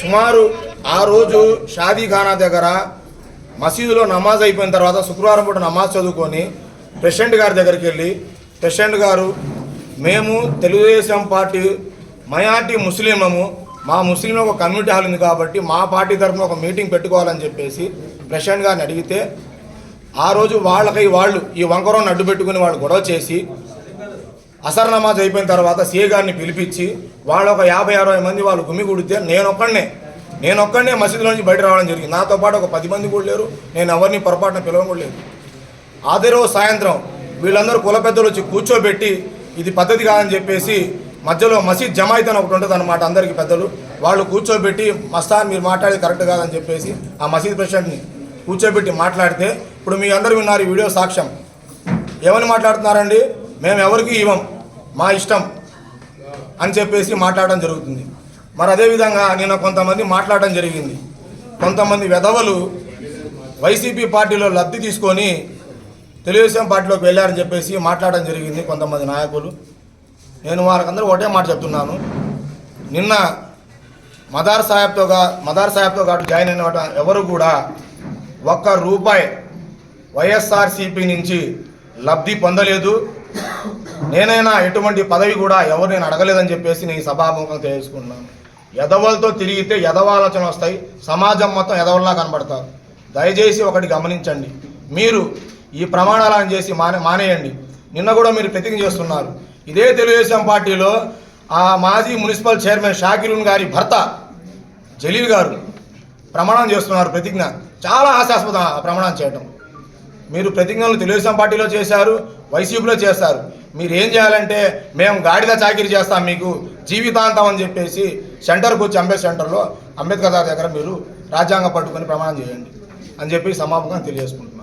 సుమారు ఆ రోజు షాదీఖానా దగ్గర మసీదులో నమాజ్ అయిపోయిన తర్వాత శుక్రవారం పూట నమాజ్ చదువుకొని ప్రెసిడెంట్ గారి దగ్గరికి వెళ్ళి, ప్రెసిడెంట్ గారు మేము తెలుగుదేశం పార్టీ మైనార్టీ ముస్లింలము, మా ముస్లింలో ఒక కమ్యూనిటీ హాల్ ఉంది కాబట్టి మా పార్టీ తరఫున ఒక మీటింగ్ పెట్టుకోవాలని చెప్పేసి ప్రెసిడెంట్ గారిని అడిగితే, ఆ రోజు వాళ్ళు ఈ వంకరాన్ని అడ్డు పెట్టుకుని వాళ్ళు గొడవ చేసి అసర్ నమాజ్ అయిపోయిన తర్వాత సీఏ గారిని పిలిపించి వాళ్ళు ఒక 50-60 మంది వాళ్ళు గుమిగూడితే నేనొక్కడనే మసీదులో నుంచి బయట రావడం జరిగింది. నాతో పాటు ఒక 10 మంది కూడా లేరు. నేను ఎవరిని పొరపాటున పిలవడం కూడా లేదు. అదే రోజు సాయంత్రం వీళ్ళందరూ కుల పెద్దలు వచ్చి కూర్చోబెట్టి ఇది పద్ధతి కాదని చెప్పేసి మధ్యలో మసీద్ జమాయిత్ అని ఒకటి ఉంటుంది అనమాట, అందరికీ పెద్దలు వాళ్ళు కూర్చోబెట్టి, మస్తాన్ మీరు మాట్లాడేది కరెక్ట్ కాదని చెప్పేసి ఆ మసీద్ ప్రెసిడెంట్ని కూర్చోబెట్టి మాట్లాడితే, ఇప్పుడు మీ అందరూ విన్నారు ఈ వీడియో సాక్ష్యం. ఏమని మాట్లాడుతున్నారండి, మేము ఎవరికి ఇవ్వం, మా ఇష్టం అని చెప్పేసి మాట్లాడడం జరుగుతుంది. మరి అదేవిధంగా నిన్న కొంతమంది మాట్లాడడం జరిగింది. కొంతమంది వెధవలు వైసీపీ పార్టీలో లబ్ధి తీసుకొని తెలుగుదేశం పార్టీలోకి వెళ్ళారని చెప్పేసి మాట్లాడడం జరిగింది కొంతమంది నాయకులు. నేను వారికందరూ ఒకటే మాట చెప్తున్నాను, నిన్న మదార్ సాహెబ్తో పాటు జాయిన్ అయిన ఎవరు కూడా ₹1 వైఎస్ఆర్సీపీ నుంచి లబ్ధి పొందలేదు. నేనైనా ఎటువంటి పదవి కూడా ఎవరు నేను అడగలేదని చెప్పేసి నేను సభాముఖంగా తెలుసుకున్నాను. ఎదవలతో తిరిగితే ఎదవ ఆలోచన వస్తాయి, సమాజం మొత్తం ఎదవల్లా కనబడతారు. దయచేసి ఒకటి గమనించండి, మీరు ఈ ప్రమాణాలను చేసి మానేయండి. నిన్న కూడా మీరు ప్రతిజ్ఞ చేస్తున్నారు. ఇదే తెలుగుదేశం పార్టీలో ఆ మాజీ మున్సిపల్ చైర్మన్ షాకిరున్ గారి భర్త జలీల్ గారు ప్రమాణం చేస్తున్నారు. ప్రతిజ్ఞ చాలా హాస్యాస్పదం ఆ ప్రమాణం చేయడం. మీరు ప్రతిజ్ఞలు తెలుగుదేశం పార్టీలో చేశారు, వైసీపీలో చేస్తారు. మీరు ఏం చేయాలంటే, మేము గాడిద చాకిరీ చేస్తాం మీకు జీవితాంతం అని చెప్పేసి సెంటర్కి వచ్చి అంబేద్కర్ గారి దగ్గర మీరు రాజ్యాంగం పట్టుకొని ప్రమాణం చేయండి అని చెప్పి సమాపంగా తెలియజేసుకుంటున్నాను.